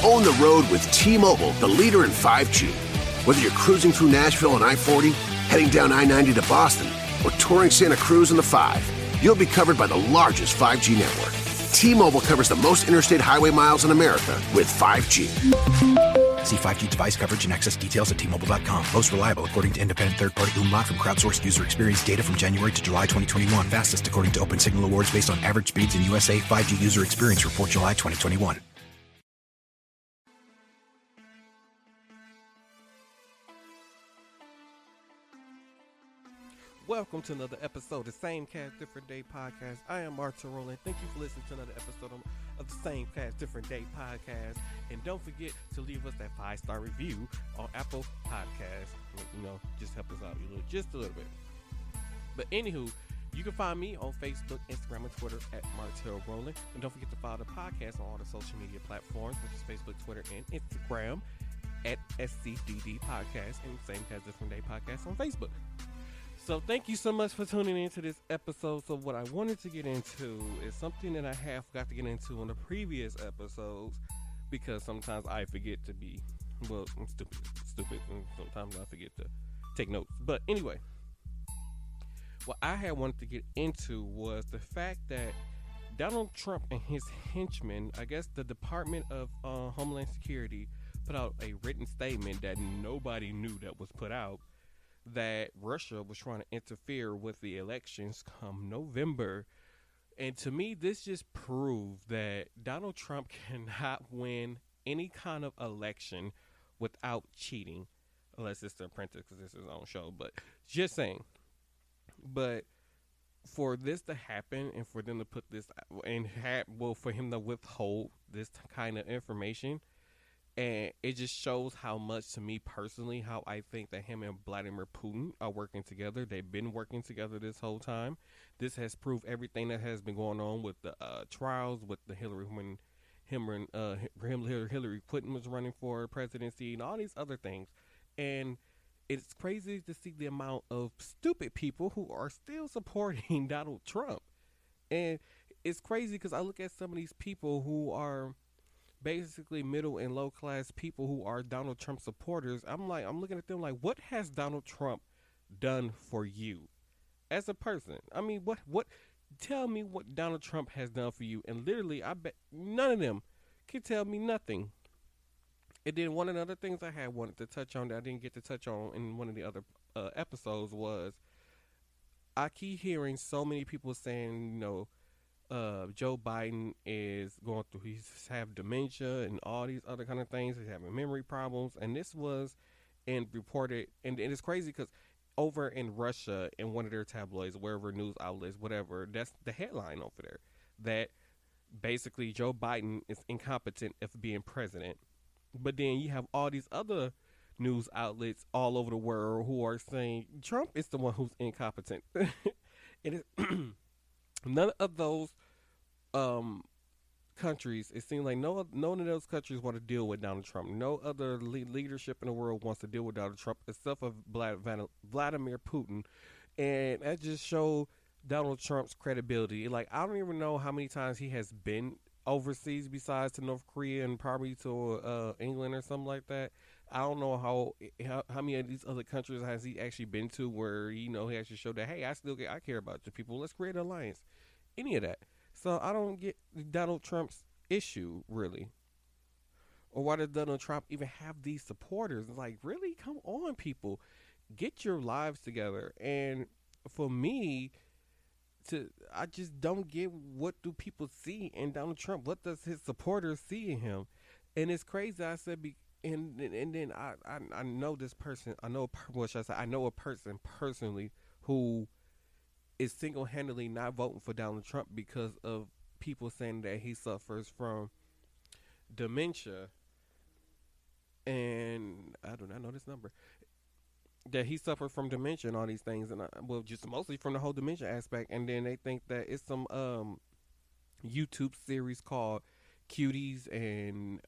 Own the road with T-Mobile, the leader in 5G. Whether you're cruising through Nashville on I-40, heading down I-90 to Boston, or touring Santa Cruz in the 5, you'll be covered by the largest 5G network. T-Mobile covers the most interstate highway miles in America with 5G. See 5G device coverage and access details at T-Mobile.com. Most reliable according to independent third-party Ookla from crowdsourced user experience data from January to July 2021. Fastest according to Open Signal Awards based on average speeds in USA. 5G user experience report July 2021. Welcome to another episode of the Same Cast Different Day podcast. I am Martin Rowland. Thank you for listening to another episode of the Same Cast Different Day podcast. And don't forget to leave us that 5-star review on Apple Podcasts. You know, just help us out just a little bit. But anywho, you can find me on Facebook, Instagram, and Twitter at Martel Rowland. And don't forget to follow the podcast on all the social media platforms, which is Facebook, Twitter, and Instagram at SCDD Podcast and Same Cast Different Day podcast on Facebook. So thank you so much for tuning into this episode. So what I wanted to get into is something that I have got to get into in the previous episodes, because sometimes I forget to be, well, I'm stupid, and sometimes I forget to take notes. But anyway, what I had wanted to get into was the fact that Donald Trump and his henchmen, I guess the Department of Homeland Security, put out a written statement that nobody knew that was put out, that Russia was trying to interfere with the elections come November. And to me, this just proved that Donald Trump cannot win any kind of election without cheating, unless it's The Apprentice, because it's his own show. But just saying. But for this to happen and for them to put this and for him to withhold this kind of information, and it just shows how much, to me personally, how I think that him and Vladimir Putin are working together. They've been working together this whole time. This has proved everything that has been going on with the trials, with the Hillary Clinton was running for presidency, and all these other things. And it's crazy to see the amount of stupid people who are still supporting Donald Trump. And it's crazy because I look at some of these people who are basically middle and low class people who are Donald Trump supporters. I'm looking at them like, what has Donald Trump done for you as a person? I mean, what tell me what Donald Trump has done for you. And literally, I bet none of them can tell me nothing. And then one of the other things I had wanted to touch on that I didn't get to touch on in one of the other episodes was, I keep hearing so many people saying, you know, Joe Biden is going through, he's have dementia and all these other kind of things. He's having memory problems. And this was reported, and it's crazy because over in Russia, in one of their tabloids, wherever, news outlets, whatever, that's the headline over there, that basically Joe Biden is incompetent of being president. But then you have all these other news outlets all over the world who are saying Trump is the one who's incompetent. It is none of those countries, it seems like none of those countries want to deal with Donald Trump. No other leadership in the world wants to deal with Donald Trump except for Vladimir Putin. And that just showed Donald Trump's credibility. Like, I don't even know how many times he has been overseas besides to North Korea and probably to England or something like that. I don't know how many of these other countries has he actually been to where, you know, he actually showed that, hey, I care about the people. Let's create an alliance. Any of that. So I don't get Donald Trump's issue, really. Or why does Donald Trump even have these supporters? Like, really? Come on, people. Get your lives together. And for me, I just don't get, what do people see in Donald Trump? What does his supporters see in him? And it's crazy. I said, and then I know this person. I know a person personally who is single-handedly not voting for Donald Trump because of people saying that he suffers from dementia. And I do not know this number. That he suffered from dementia and all these things, and just mostly from the whole dementia aspect. And then they think that it's some YouTube series called Cuties, and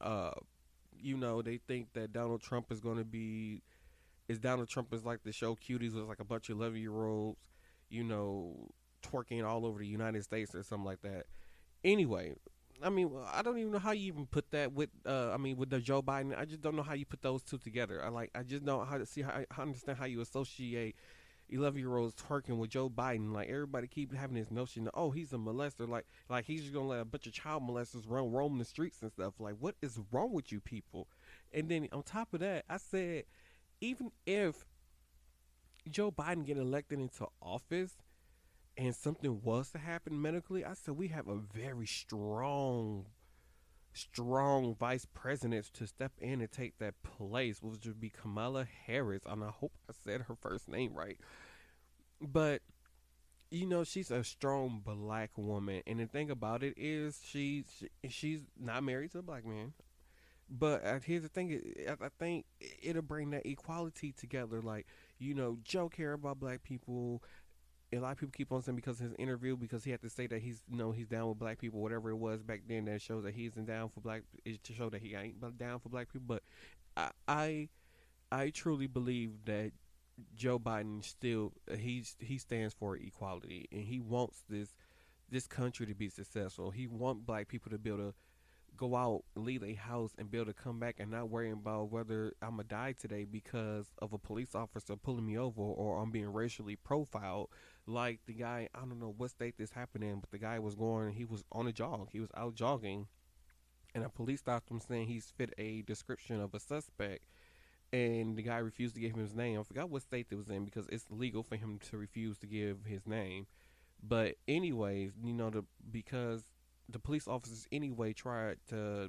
you know, they think that Donald Trump is going to be, Donald Trump is like the show Cuties, was like a bunch of 11-year-olds, you know, twerking all over the United States or something like that. Anyway, I mean, I don't even know how you even put that with. I mean, with the Joe Biden, I just don't know how you put those two together. I just don't how to see how I understand how you associate 11-year-olds twerking with Joe Biden. Like everybody keep having this notion that, oh, he's a molester. Like he's just gonna let a bunch of child molesters roam the streets and stuff. Like, what is wrong with you people? And then on top of that, I said, even if Joe Biden get elected into office and something was to happen medically, I said we have a very strong vice president to step in and take that place, which would be Kamala Harris. And I hope I said her first name right. But she's a strong black woman, and the thing about it is she's not married to a black man. But here's the thing: I think it'll bring that equality together. Like, Joe care about black people. A lot of people keep on saying because of his interview, because he had to say that he's he's down with black people, whatever it was back then, that shows that he isn't down for black, to show that he ain't down for black people. But I truly believe that Joe Biden still he stands for equality, and he wants this country to be successful. He wants black people to be able to go out, leave a house, and be able to come back and not worrying about whether I'm gonna die today because of a police officer pulling me over, or I'm being racially profiled. Like the guy, I don't know what state this happened in, but the guy he was on a jog. He was out jogging, and a police stopped him saying he's fit a description of a suspect, and the guy refused to give him his name. I forgot what state it was in, because it's legal for him to refuse to give his name. But anyways, because the police officers anyway tried to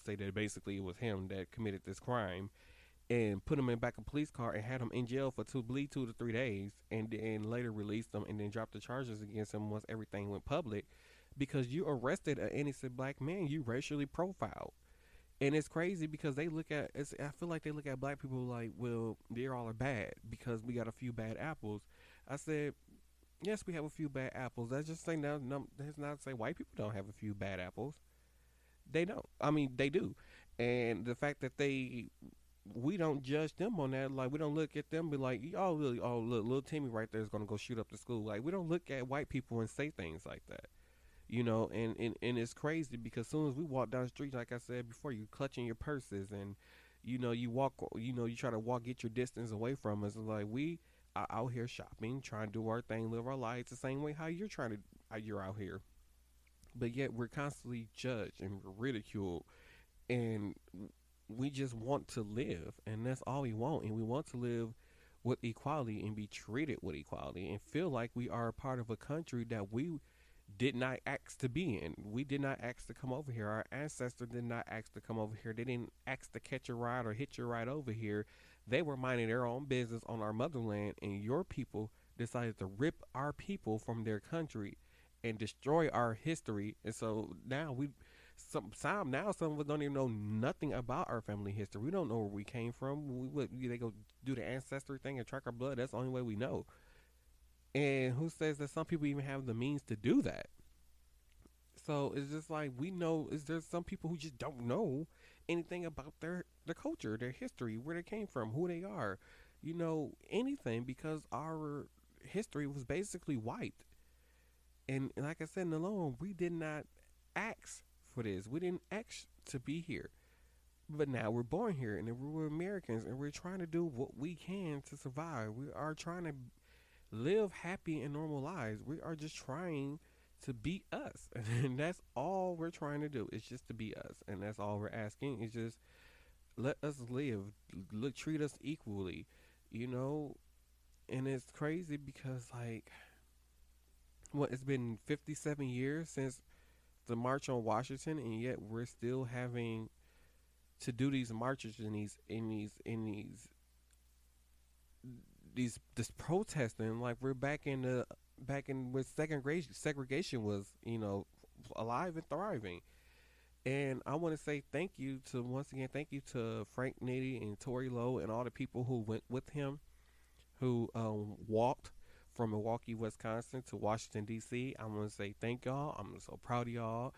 say that basically it was him that committed this crime, and put him in back of a police car and had him in jail for 2 to 3 days, and then later released him and then dropped the charges against him once everything went public, because you arrested an innocent black man, you racially profiled. And it's crazy because I feel like they look at black people like, well, they all are bad because we got a few bad apples. I said, yes, we have a few bad apples. That's just saying that's not to say white people don't have a few bad apples. They don't. I mean, they do. And the fact that we don't judge them on that. Like, we don't look at them and be like, oh, really? Oh, look, little Timmy right there is going to go shoot up the school. Like, we don't look at white people and say things like that. And it's crazy because as soon as we walk down the street, like I said before, you clutching your purses and, you walk, you try to get your distance away from us. Like, we are out here shopping, trying to do our thing, live our lives the same way how you're out here. But yet we're constantly judged and ridiculed, and we just want to live, and that's all we want. And we want to live with equality and be treated with equality and feel like we are a part of a country that we did not ask to be in. We did not ask to come over here. Our ancestors did not ask to come over here. They didn't ask to catch a ride or hitch a ride over here. They were minding their own business on our motherland, and your people decided to rip our people from their country and destroy our history. And so now some of us don't even know nothing about our family history. We don't know where we came from. They go do the ancestry thing and track our blood. That's the only way we know. And who says that some people even have the means to do that? So it's just like, there's some people who just don't know anything about their culture, their history, where they came from, who they are, anything, because our history was basically wiped. And like I said in the loan, we did not ask for this. We didn't ask to be here. But now we're born here, and we're Americans, and we're trying to do what we can to survive. We are trying to live happy and normal lives. We are just trying to be us. And that's all we're trying to do. It's just to be us. And that's all we're asking. Is just let us live. Treat us equally. And it's crazy because, like, it's been 57 years since the March on Washington, and yet we're still having to do these marches and this protesting. Like, we're back in where segregation was, alive and thriving. And I want to say thank you to Frank Nitty and Tory Lowe and all the people who went with him, who walked from Milwaukee, Wisconsin to Washington, D.C. I want to say thank y'all. I'm so proud of y'all.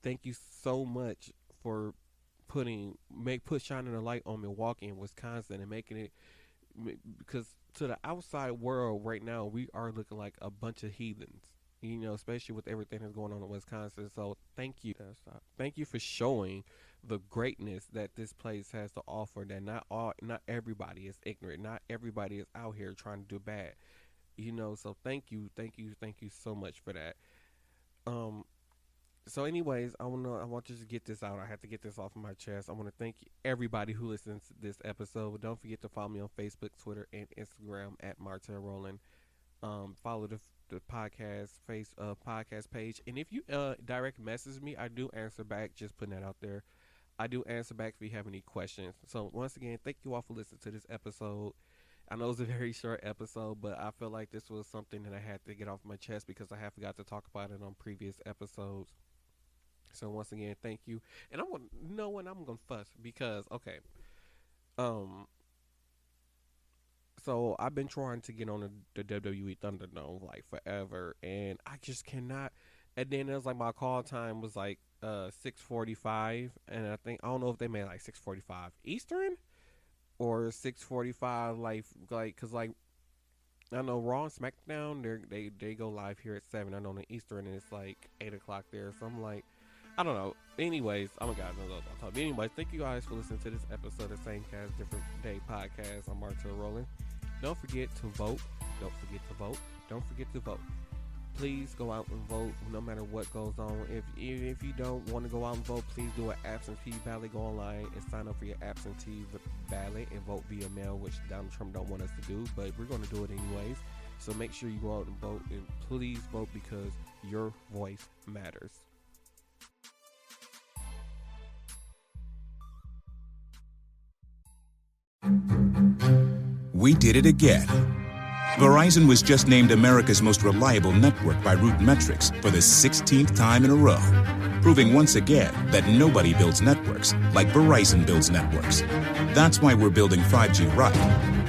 Thank you so much for shining a light on Milwaukee and Wisconsin and making it, because to the outside world right now, we are looking like a bunch of heathens. you know, especially with everything that's going on in Wisconsin. So thank you. Thank you for showing the greatness that this place has to offer, that not everybody is ignorant. Not everybody is out here trying to do bad. You know, so thank you so much for that. So anyways, I want to just get this out. I have to get this off of my chest. I want to thank everybody who listens to this episode. Don't forget to follow me on Facebook, Twitter, and Instagram at Martell Roland. Follow the podcast podcast page. And if you direct message me, I do answer back. Just putting that out there. I do answer back if you have any questions. So once again, thank you all for listening to this episode. I know it's a very short episode, but I feel like this was something that I had to get off my chest because I have forgot to talk about it on previous episodes. So once again, thank you. And I'm gonna fuss because so I've been trying to get on the WWE Thunderdome like forever, and I just cannot. And then it was like my call time was like 6:45, and I don't know if they made like 6:45 Eastern or 6:45 like because I know Raw and SmackDown they go live here at 7. I know in Eastern and it's like 8 o'clock there, so I'm like, I don't know. Anyways, oh my God, no. Anyways, thank you guys for listening to this episode of Same Cast Different Day podcast. I'm Martell Roland. Don't forget to vote. Don't forget to vote. Don't forget to vote. Please go out and vote no matter what goes on. If you don't want to go out and vote, please do an absentee ballot. Go online and sign up for your absentee ballot and vote via mail, which Donald Trump don't want us to do, but we're going to do it anyways. So make sure you go out and vote, and please vote because your voice matters. We did it again. Verizon was just named America's most reliable network by RootMetrics for the 16th time in a row, proving once again that nobody builds networks like Verizon builds networks. That's why we're building 5G right.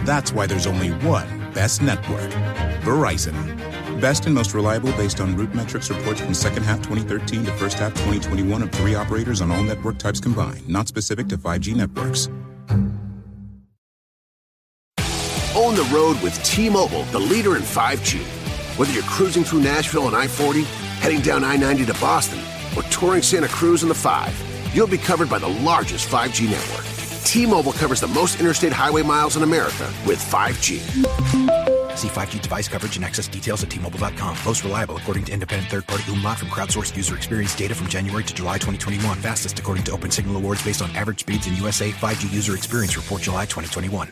That's why there's only one best network, Verizon. Best and most reliable based on RootMetrics reports from second half 2013 to first half 2021 of 3 operators on all network types combined, not specific to 5G networks. Own the road with T-Mobile, the leader in 5G. Whether you're cruising through Nashville on I-40, heading down I-90 to Boston, or touring Santa Cruz in the 5, you'll be covered by the largest 5G network. T-Mobile covers the most interstate highway miles in America with 5G. See 5G device coverage and access details at T-Mobile.com. Most reliable according to independent third-party Umlaut from crowdsourced user experience data from January to July 2021. Fastest according to Open Signal Awards based on average speeds in USA. 5G user experience report July 2021.